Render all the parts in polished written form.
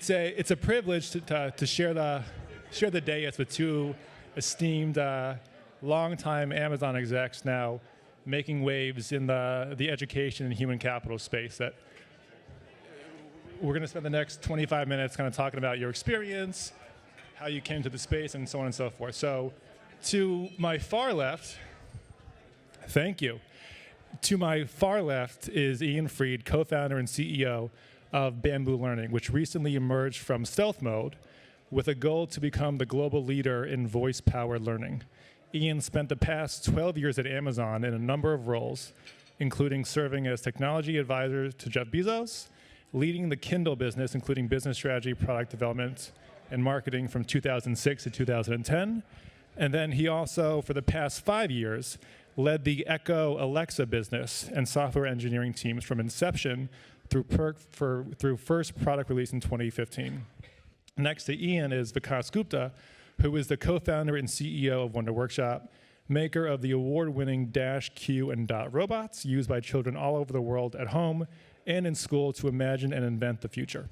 it's a privilege to share the dais with two esteemed longtime Amazon execs now making waves in the education and human capital space. That we're going to spend the next 25 minutes kind of talking about your experience, how you came to the space, and so on and so forth. So to my far left, thank you. To my far left is Ian Freed, co-founder and CEO of Bamboo Learning, which recently emerged from stealth mode with a goal to become the global leader in voice-powered learning. Ian spent the past 12 years at Amazon in a number of roles, including serving as technology advisor to Jeff Bezos, leading the Kindle business, including business strategy, product development, and marketing from 2006 to 2010. And then he also, for the past 5 years, led the Echo Alexa business and software engineering teams from inception through first product release in 2015. Next to Ian is Vikas Gupta, who is the co-founder and CEO of Wonder Workshop, maker of the award-winning Dash, Q, and Dot robots used by children all over the world at home and in school to imagine and invent the future.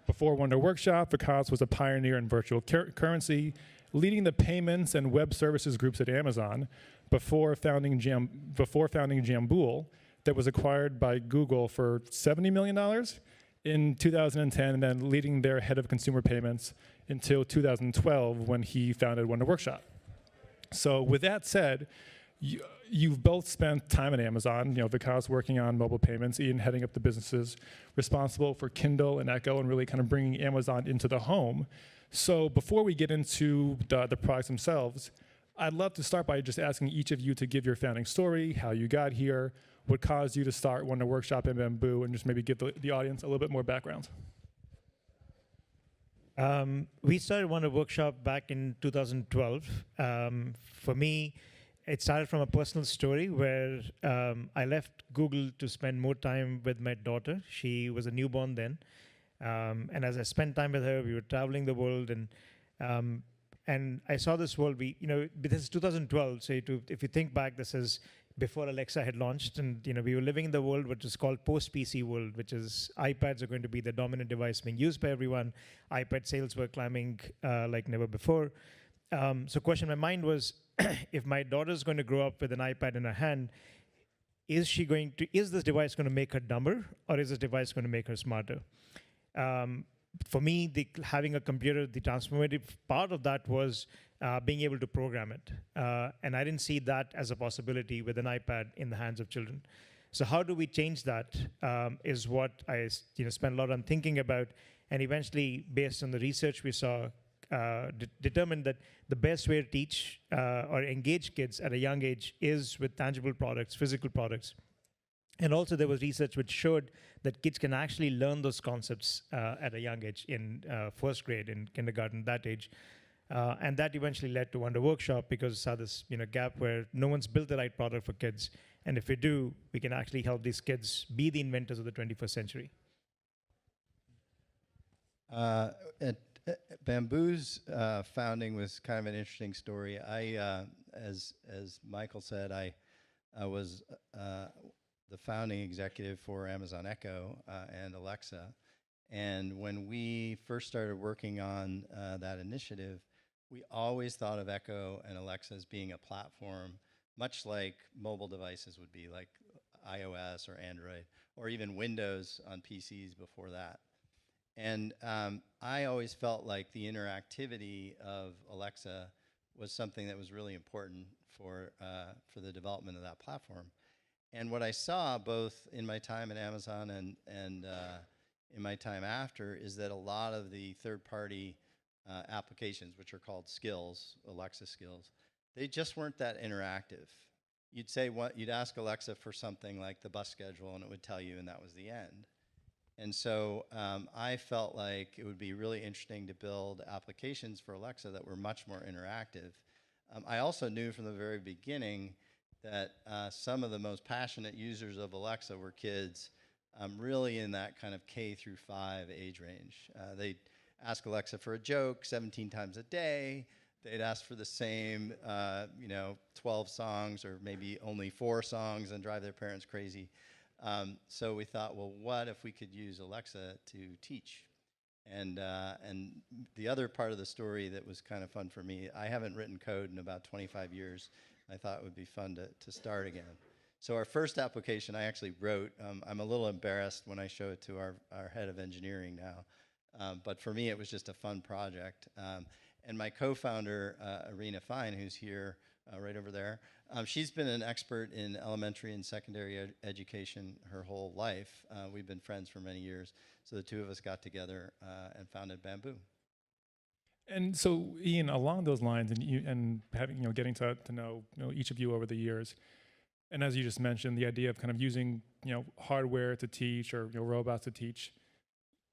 Before Wonder Workshop, Vikas was a pioneer in virtual currency, leading the payments and web services groups at Amazon before founding Jambool, that was acquired by Google for $70 million in 2010, and then leading their head of consumer payments until 2012 when he founded Wonder Workshop. So with that said, you've both spent time at Amazon, Vikas working on mobile payments, Ian heading up the businesses responsible for Kindle and Echo and really kind of bringing Amazon into the home. So before we get into the products themselves, I'd love to start by just asking each of you to give your founding story, how you got here, what caused you to start Wonder Workshop and Bamboo, and just maybe give the audience a little bit more background. We started Wonder Workshop back in 2012. For me, it started from a personal story where I left Google to spend more time with my daughter. She was a newborn then. And as I spent time with her, we were traveling the world, and I saw this world. This is 2012, so if you think back, this is before Alexa had launched, and we were living in the world which is called post-PC world, which is iPads are going to be the dominant device being used by everyone. iPad sales were climbing like never before. So question in my mind was, if my daughter's going to grow up with an iPad in her hand, is this device going to make her dumber, or is this device going to make her smarter? For me, having a computer, the transformative part of that was being able to program it. And I didn't see that as a possibility with an iPad in the hands of children. So how do we change that is what I spent a lot on thinking about, and eventually, based on the research we saw, determined that the best way to teach or engage kids at a young age is with tangible products, physical products. And also there was research which showed that kids can actually learn those concepts at a young age in first grade, in kindergarten, that age. And that eventually led to Wonder Workshop because it saw this gap where no one's built the right product for kids. And if we do, we can actually help these kids be the inventors of the 21st century. Bamboo's founding was kind of an interesting story. As Michael said, I was the founding executive for Amazon Echo and Alexa. And when we first started working on that initiative, we always thought of Echo and Alexa as being a platform, much like mobile devices would be, like iOS or Android, or even Windows on PCs before that. And I always felt like the interactivity of Alexa was something that was really important for the development of that platform. And what I saw both in my time at Amazon and in my time after is that a lot of the third-party applications, which are called skills, Alexa skills, they just weren't that interactive. You'd ask Alexa for something like the bus schedule, and it would tell you, and that was the end. And so I felt like it would be really interesting to build applications for Alexa that were much more interactive. I also knew from the very beginning that some of the most passionate users of Alexa were kids really in that kind of K through 5 age range. They'd ask Alexa for a joke 17 times a day. They'd ask for the same 12 songs or maybe only 4 songs and drive their parents crazy. So we thought, well, what if we could use Alexa to teach? And the other part of the story that was kind of fun for me, I haven't written code in about 25 years. I thought it would be fun to start again. So our first application I actually wrote, I'm a little embarrassed when I show it to our head of engineering now, but for me it was just a fun project. And my co-founder, Irina Fine, who's here right over there, she's been an expert in elementary and secondary education her whole life. We've been friends for many years. So the two of us got together and founded Bamboo. And so, Ian, along those lines, and having getting to know each of you over the years, and as you just mentioned, the idea of kind of using hardware to teach or robots to teach,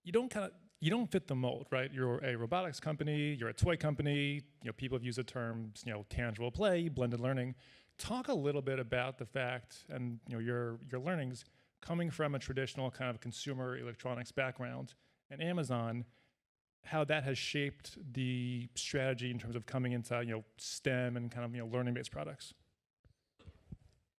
you don't fit the mold, right? You're a robotics company, you're a toy company. People have used the terms tangible play, blended learning. Talk a little bit about the fact and your learnings coming from a traditional kind of consumer electronics background and Amazon, how that has shaped the strategy in terms of coming into STEM and kind of learning-based products.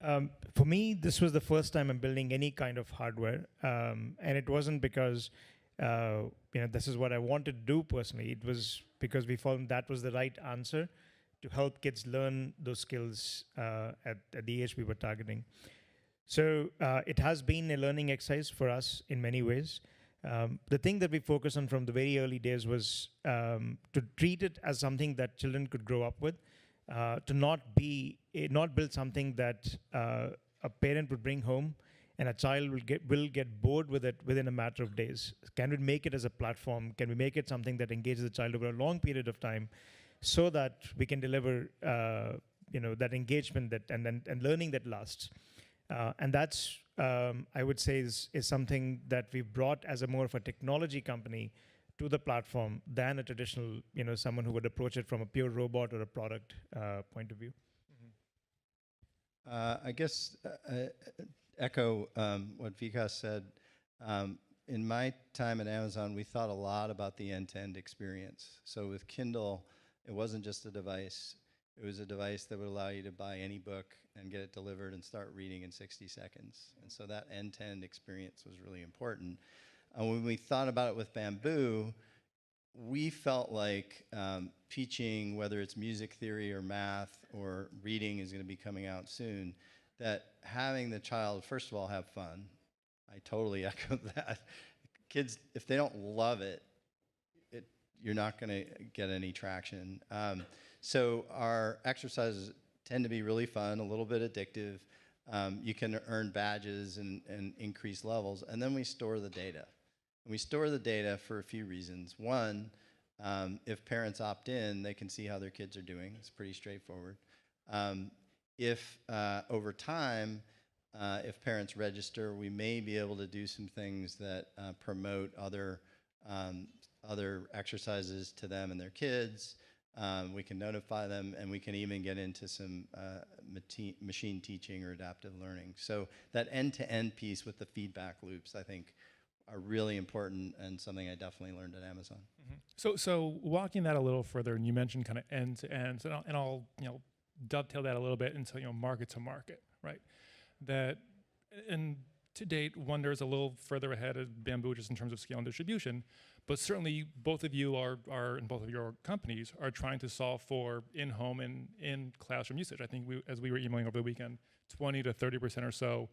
For me, this was the first time I'm building any kind of hardware, and it wasn't because this is what I wanted to do personally. It was because we found that was the right answer to help kids learn those skills at the age we were targeting. So it has been a learning exercise for us in many ways. The thing that we focused on from the very early days was to treat it as something that children could grow up with, to not build something that a parent would bring home and a child will get bored with it within a matter of days. Can we make it as a platform? Can we make it something that engages the child over a long period of time, so that we can deliver that engagement and learning that lasts? And that's I would say is something that we've brought as a more of a technology company to the platform than a traditional, someone who would approach it from a pure robot or a product point of view. I guess echo what Vikas said. In my time at Amazon, we thought a lot about the end-to-end experience. So with Kindle, it wasn't just a device. It was a device that would allow you to buy any book and get it delivered and start reading in 60 seconds. And so that end-to-end experience was really important. When we thought about it with Bamboo, we felt like teaching, whether it's music theory or math or reading is going to be coming out soon, that having the child, first of all, have fun. I totally echo that. Kids, if they don't love it, you're not going to get any traction. So our exercises tend to be really fun, a little bit addictive. You can earn badges and increase levels, and then we store the data. And we store the data for a few reasons. One, if parents opt in, they can see how their kids are doing. It's pretty straightforward. If over time, if parents register, we may be able to do some things that promote other exercises to them and their kids. We can notify them, and we can even get into some machine teaching or adaptive learning. So that end-to-end piece with the feedback loops, I think, are really important and something I definitely learned at Amazon. Mm-hmm. So walking that a little further, and you mentioned kind of end-to-end, and I'll dovetail that a little bit into market to market, right? That, and to date, Wonder is a little further ahead of Bamboo just in terms of scale and distribution, but certainly both of you and both of your companies are trying to solve for in-home and in-classroom usage. I think as we were emailing over the weekend, 20 to 30% or so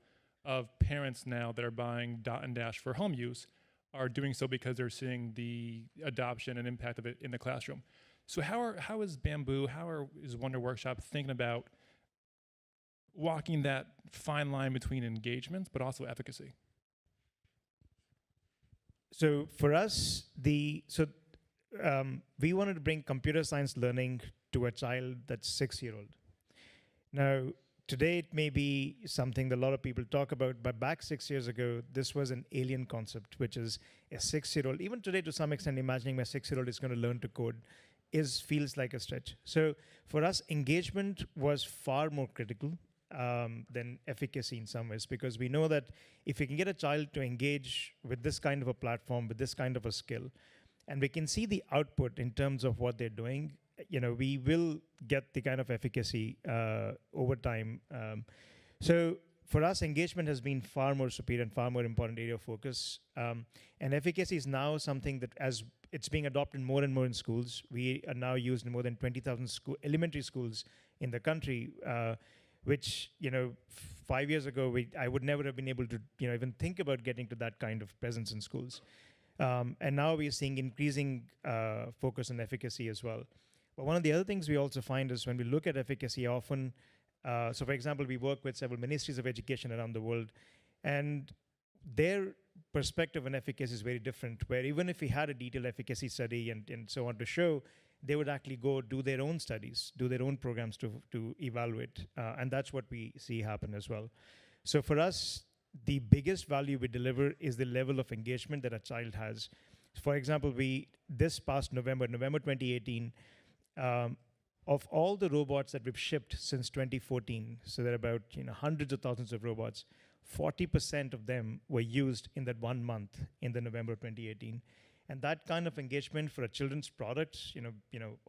of parents now that are buying Dot and Dash for home use are doing so because they're seeing the adoption and impact of it in the classroom. So how is Bamboo, is Wonder Workshop thinking about walking that fine line between engagement but also efficacy? So for us, we wanted to bring computer science learning to a child that's 6-year-old. Now, today it may be something that a lot of people talk about, but back 6 years ago, this was an alien concept, which is a 6-year-old. Even today, to some extent, imagining my 6-year-old is going to learn to code feels like a stretch. So for us, engagement was far more critical than efficacy in some ways, because we know that if we can get a child to engage with this kind of a platform, with this kind of a skill, and we can see the output in terms of what they're doing, we will get the kind of efficacy over time. So for us, engagement has been far more superior and far more important area of focus. And efficacy is now something that, as it's being adopted more and more in schools, we are now used in more than 20,000 elementary schools in the country, which, 5 years ago, I would never have been able to, even think about getting to that kind of presence in schools. And now we're seeing increasing focus on efficacy as well. But one of the other things we also find is when we look at efficacy often, so for example, we work with several ministries of education around the world, and their perspective on efficacy is very different, where even if we had a detailed efficacy study and so on to show, they would actually go do their own studies, do their own programs to evaluate. And that's what we see happen as well. So for us, the biggest value we deliver is the level of engagement that a child has. For example, this past November 2018, of all the robots that we've shipped since 2014, so there are about hundreds of thousands of robots, 40% of them were used in that 1 month in the November 2018. And that kind of engagement for a children's product,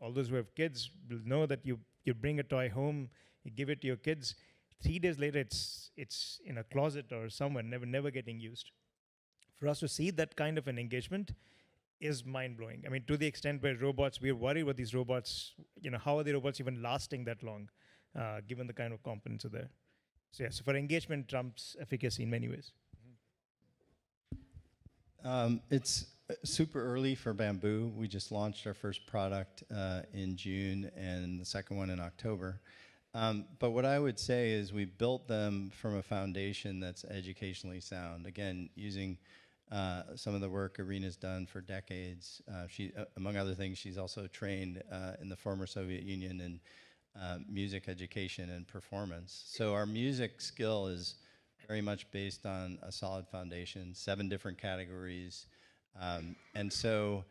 all those who have kids will know that you bring a toy home, you give it to your kids, 3 days later it's in a closet or somewhere, never getting used. For us to see that kind of an engagement is mind-blowing. I mean, to the extent where robots, we're worried about these robots, how are the robots even lasting that long, given the kind of components are there. So yeah, so for engagement trumps efficacy in many ways. It's super early for Bamboo. We just launched our first product in June and the second one in October. But what I would say is we built them from a foundation that's educationally sound. Again, using some of the work Irina's done for decades. She, among other things, she's also trained in the former Soviet Union in music education and performance. So our music skill is very much based on a solid foundation, 7 different categories. And so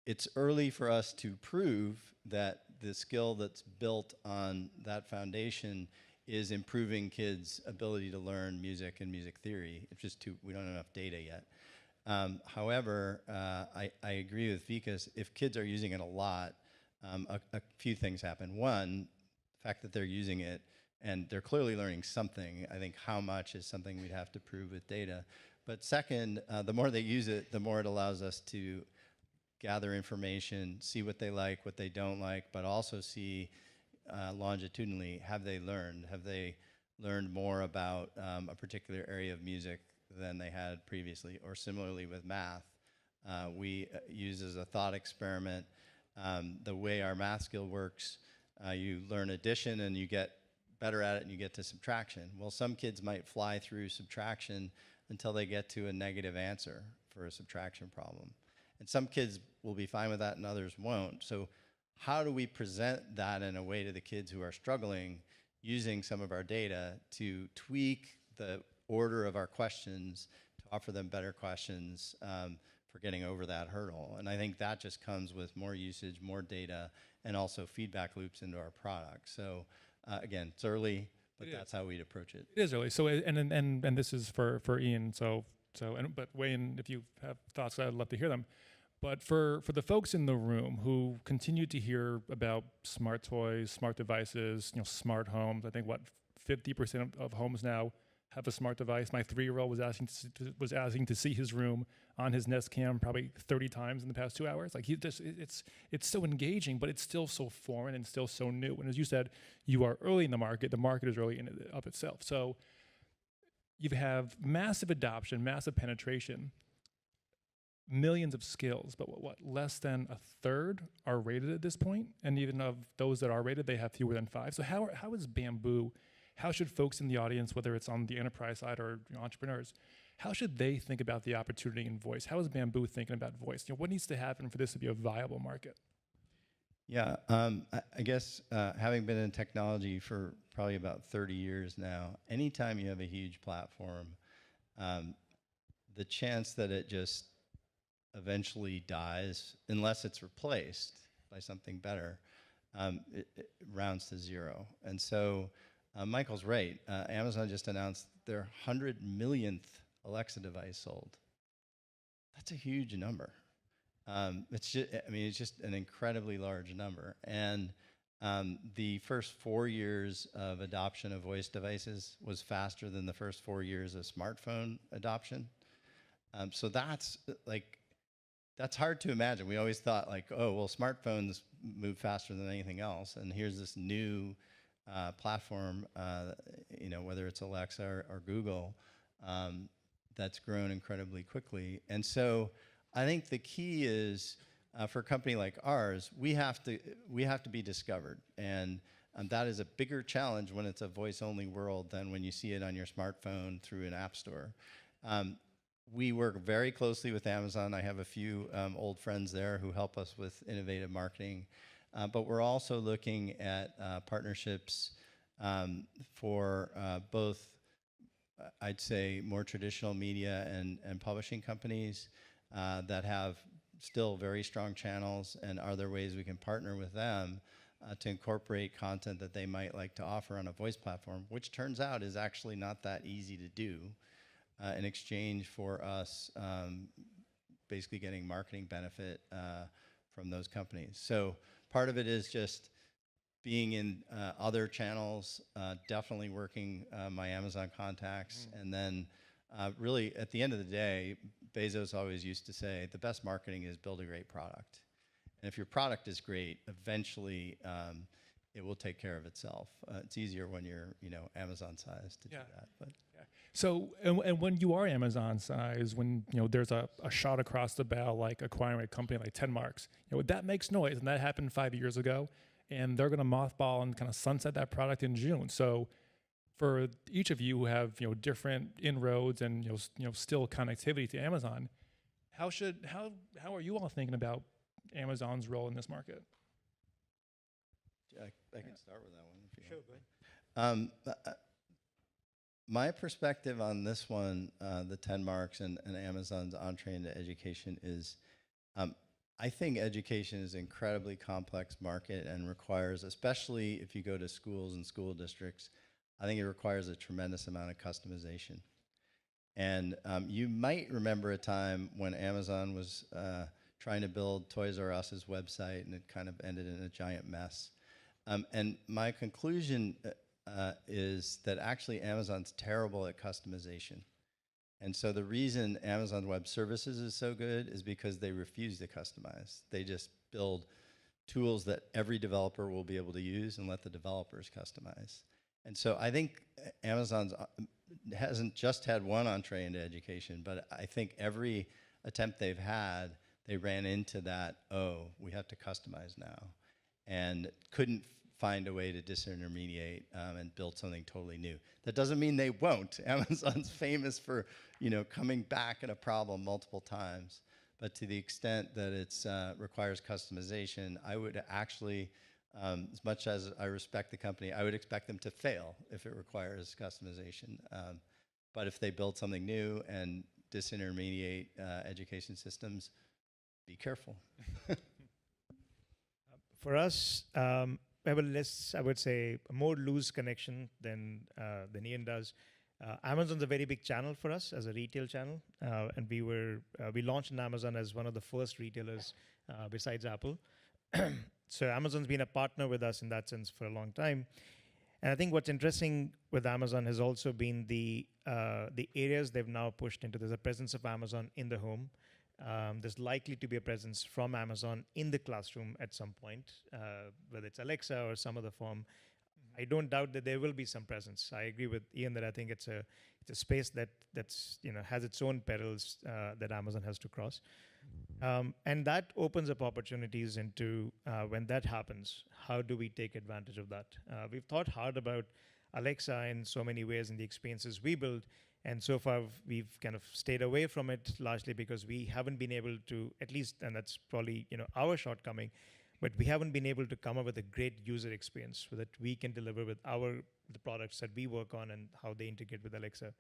it's early for us to prove that the skill that's built on that foundation is improving kids' ability to learn music and music theory. It's just we don't have enough data yet. However, I agree with Vikas. If kids are using it a lot, a few things happen. One, the fact that they're using it and they're clearly learning something. I think how much is something we'd have to prove with data. But second, the more they use it, the more it allows us to gather information, see what they like, what they don't like, but also see longitudinally, have they learned more about a particular area of music than they had previously, or similarly with math. We use as a thought experiment the way our math skill works. You learn addition and you get better at it and you get to subtraction. Well, some kids might fly through subtraction until they get to a negative answer for a subtraction problem. And some kids will be fine with that and others won't. So how do we present that in a way to the kids who are struggling using some of our data to tweak the order of our questions to offer them better questions for getting over that hurdle? And I think that just comes with more usage, more data, and also feedback loops into our product. So again, it's early, but that's how we'd approach it. It is early. So and this is for Ian. But weigh in if you have thoughts. I'd love to hear them. But for the folks in the room who continue to hear about smart toys, smart devices, smart homes, I think 50% of homes now have a smart device. My 3-year-old was asking to see his room on his Nest Cam probably 30 times in the past 2 hours. Like it's so engaging, but it's still so foreign and still so new. And as you said, you are early in the market. The market is early in it of itself. So you have massive adoption, massive penetration, millions of skills, but less than a third are rated at this point, and even of those that are rated, they have fewer than 5. So how is Bamboo? How should folks in the audience, whether it's on the enterprise side or entrepreneurs, how should they think about the opportunity in voice? How is Bamboo thinking about voice? What needs to happen for this to be a viable market? Yeah, I guess having been in technology for probably about 30 years now, anytime you have a huge platform, the chance that it just eventually dies, unless it's replaced by something better, it rounds to 0. And so Michael's right. Amazon just announced their 100 millionth Alexa device sold. That's a huge number. It's just an incredibly large number. And The first 4 years of adoption of voice devices was faster than the first 4 years of smartphone adoption. So that's that's hard to imagine. We always thought like, oh, well, smartphones move faster than anything else, and here's this new platform, whether it's Alexa or Google, that's grown incredibly quickly. And so I think the key is for a company like ours, we have to be discovered, and that is a bigger challenge when it's a voice-only world than when you see it on your smartphone through an app store. We work very closely with Amazon. I have a few old friends there who help us with innovative marketing. But we're also looking at partnerships for both, I'd say, more traditional media and publishing companies that have still very strong channels, and are there ways we can partner with them to incorporate content that they might like to offer on a voice platform, which turns out is actually not that easy to do. In exchange for us basically getting marketing benefit from those companies. So part of it is just being in other channels, definitely working my Amazon contacts, and then really at the end of the day, Bezos always used to say, the best marketing is build a great product. And if your product is great, eventually it will take care of itself. It's easier when you're, Amazon size to do that. But So, and when you are Amazon size, when there's a shot across the bow, like acquiring a company like 10 Marks, that makes noise, and that happened 5 years ago, and they're going to mothball and kind of sunset that product in June. So, for each of you who have different inroads and still connectivity to Amazon, how are you all thinking about Amazon's role in this market? I can start with that one if you want. Go ahead. My perspective on this one, the 10 Marks and Amazon's entree into education is, I think education is an incredibly complex market and requires, especially if you go to schools and school districts, I think it requires a tremendous amount of customization. And you might remember a time when Amazon was trying to build Toys R Us's website, and it kind of ended in a giant mess. And my conclusion is that actually Amazon's terrible at customization. And so the reason Amazon Web Services is so good is because they refuse to customize. They just build tools that every developer will be able to use and let the developers customize. And so I think Amazon's hasn't just had one entree into education, but I think every attempt they've had, they ran into that, oh, we have to customize now, and couldn't find a way to disintermediate and build something totally new. That doesn't mean they won't. Amazon's famous for coming back at a problem multiple times, but to the extent that it requires customization, I would actually, as much as I respect the company, I would expect them to fail if it requires customization. But if they build something new and disintermediate education systems, be careful. For us, we have a less, I would say, a more loose connection than Ian does. Amazon's a very big channel for us as a retail channel, and we launched in Amazon as one of the first retailers besides Apple. So Amazon's been a partner with us in that sense for a long time. And I think what's interesting with Amazon has also been the areas they've now pushed into. There's a presence of Amazon in the home. There's likely to be a presence from Amazon in the classroom at some point, whether it's Alexa or some other form. I don't doubt that there will be some presence. I agree with Ian that I think it's a space that's has its own perils that Amazon has to cross. And that opens up opportunities into when that happens, how do we take advantage of that? We've thought hard about Alexa in so many ways in the experiences we build, and so far we've kind of stayed away from it largely because we haven't been able to, at least, and that's probably our shortcoming, but we haven't been able to come up with a great user experience so that we can deliver with the products that we work on and how they integrate with Alexa.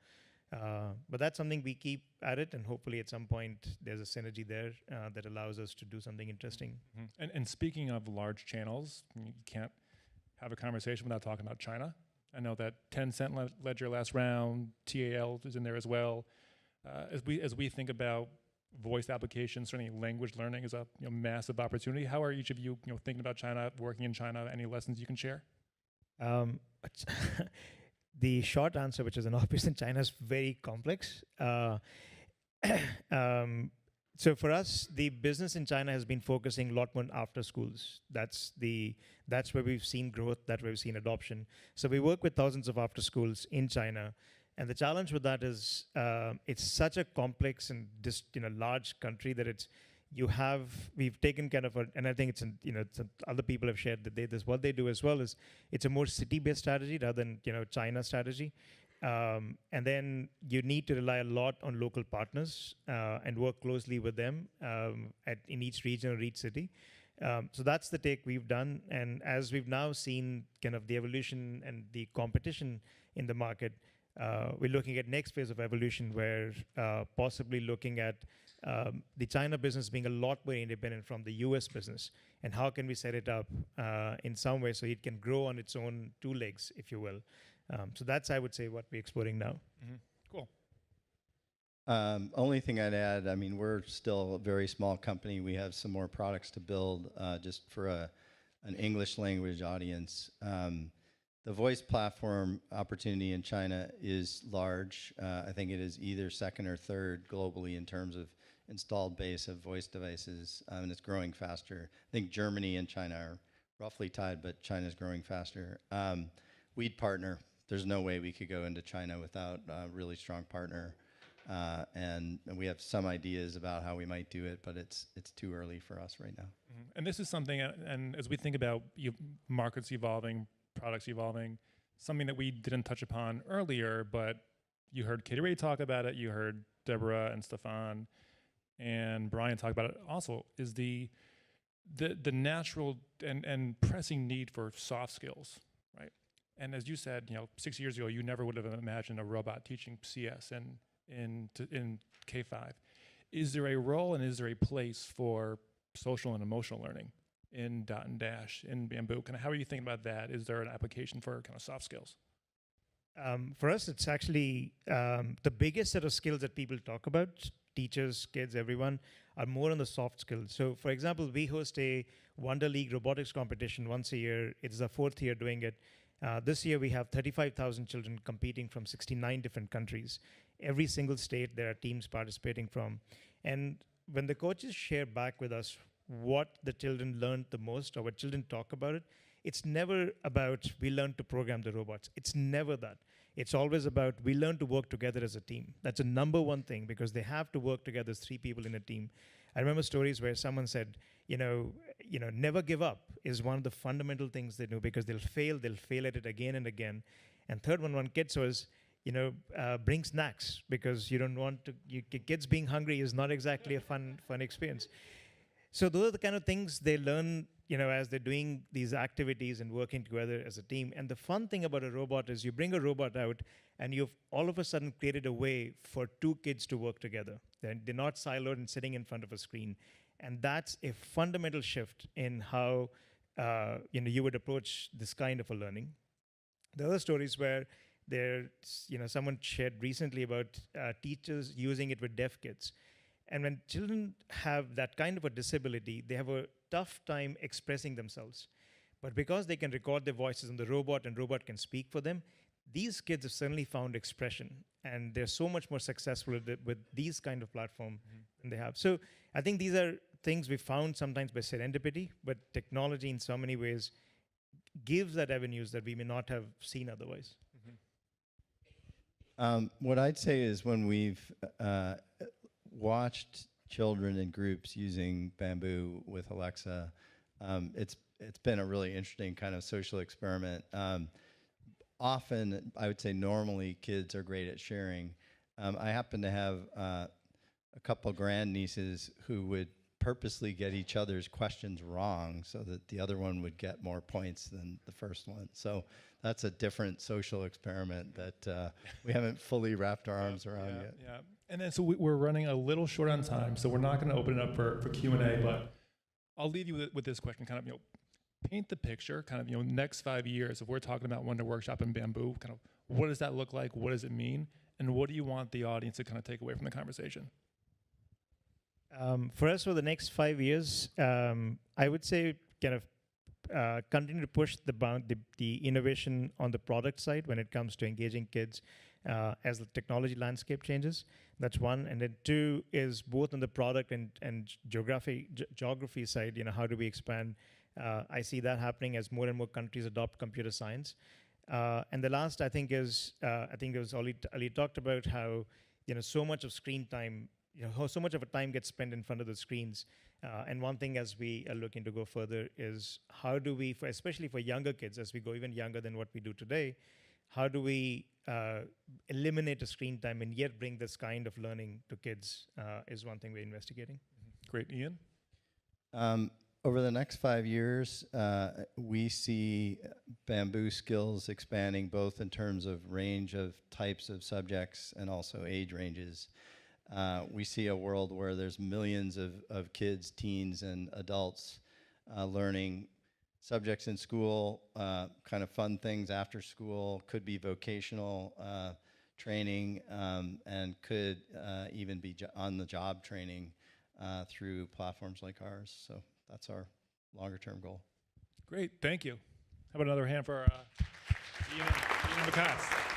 But that's something we keep at it, and hopefully at some point there's a synergy there that allows us to do something interesting. Mm-hmm. And speaking of large channels, you can't have a conversation without talking about China. I know that Tencent led your last round, TAL is in there as well. As we think about voice applications, certainly language learning is a massive opportunity. How are each of you, thinking about China, working in China? Any lessons you can share? Um, the short answer, which is an obvious in China, is very complex. So for us, the business in China has been focusing a lot more on after schools. That's where we've seen growth, that's where we've seen adoption. So we work with thousands of after schools in China, and the challenge with that is it's such a complex and large country that we've taken kind of and I think other people have shared that what they do as well is it's a more city-based strategy rather than China strategy. And then you need to rely a lot on local partners and work closely with them in each region or each city. So that's the take we've done. And as we've now seen kind of the evolution and the competition in the market, we're looking at next phase of evolution where possibly looking at the China business being a lot more independent from the US business. And how can we set it up in some way so it can grow on its own two legs, if you will. So that's, I would say, what we're exploring now. Mm-hmm. Cool. Only thing I'd add, I mean, we're still a very small company. We have some more products to build just for an English language audience. The voice platform opportunity in China is large. I think it is either second or third globally in terms of installed base of voice devices, and it's growing faster. I think Germany and China are roughly tied, but China's growing faster. We'd partner. There's no way we could go into China without a really strong partner. And we have some ideas about how we might do it, but it's too early for us right now. Mm-hmm. And this is something, and as we think about markets evolving, products evolving, something that we didn't touch upon earlier, but you heard Katie Ray talk about it, you heard Deborah and Stefan and Brian talk about it also, is the natural and pressing need for soft skills, right? And as you said, 6 years ago, you never would have imagined a robot teaching CS in K-5. Is there a role and is there a place for social and emotional learning in Dot and Dash, in Bamboo? Kind of how are you thinking about that? Is there an application for kind of soft skills? For us, it's actually the biggest set of skills that people talk about, teachers, kids, everyone, are more on the soft skills. So, for example, we host a Wonder League robotics competition once a year. It's the 4th year doing it. This year, we have 35,000 children competing from 69 different countries. Every single state, there are teams participating from. And when the coaches share back with us what the children learned the most or what children talk about it, it's never about we learned to program the robots. It's never that. It's always about we learn to work together as a team. That's a number one thing because they have to work together as 3 people in a team. I remember stories where someone said, never give up is one of the fundamental things they do because they'll fail at it again and again. And third one kid was, bring snacks because you don't want to, kids being hungry is not exactly a fun experience. So those are the kind of things they learn, as they're doing these activities and working together as a team. And the fun thing about a robot is you bring a robot out and you've all of a sudden created a way for 2 kids to work together. They're not siloed and sitting in front of a screen. And that's a fundamental shift in how you would approach this kind of a learning. The other stories where someone shared recently about teachers using it with deaf kids. And when children have that kind of a disability, they have a tough time expressing themselves. But because they can record their voices on the robot and robot can speak for them, these kids have suddenly found expression. And they're so much more successful with these kind of platform than they have. So I think these are things we found sometimes by serendipity, but technology in so many ways gives that avenues that we may not have seen otherwise. What I'd say is when we've watched children in groups using Bamboo with Alexa, it's been a really interesting kind of social experiment. Often, I would say normally kids are great at sharing. I happen to have a couple grandnieces who would purposely get each other's questions wrong so that the other one would get more points than the first one. So that's a different social experiment that we haven't fully wrapped our arms around yet. Yeah. And then so we're running a little short on time, so we're not going to open it up for Q&A, but I'll leave you with this question, kind of, paint the picture, kind of, next 5 years, if we're talking about Wonder Workshop and Bamboo, kind of, what does that look like? What does it mean? And what do you want the audience to kind of take away from the conversation? For us, for the next 5 years, I would say kind of continue to push the innovation on the product side when it comes to engaging kids as the technology landscape changes. That's one. And then two is both on the product and geography side, how do we expand? I see that happening as more and more countries adopt computer science. And the last, I think, is I think it was Ali talked about how so much of screen time, how so much of a time gets spent in front of the screens. And one thing as we are looking to go further is how do we, especially for younger kids, as we go even younger than what we do today, how do we eliminate the screen time and yet bring this kind of learning to kids is one thing we're investigating. Great. Ian? Over the next 5 years, we see Bamboo skills expanding both in terms of range of types of subjects and also age ranges. We see a world where there's millions of kids, teens, and adults learning subjects in school, kind of fun things after school, could be vocational training, and could even be on-the-job training through platforms like ours. So that's our longer-term goal. Great. Thank you. How about another hand for Ian and Vikas?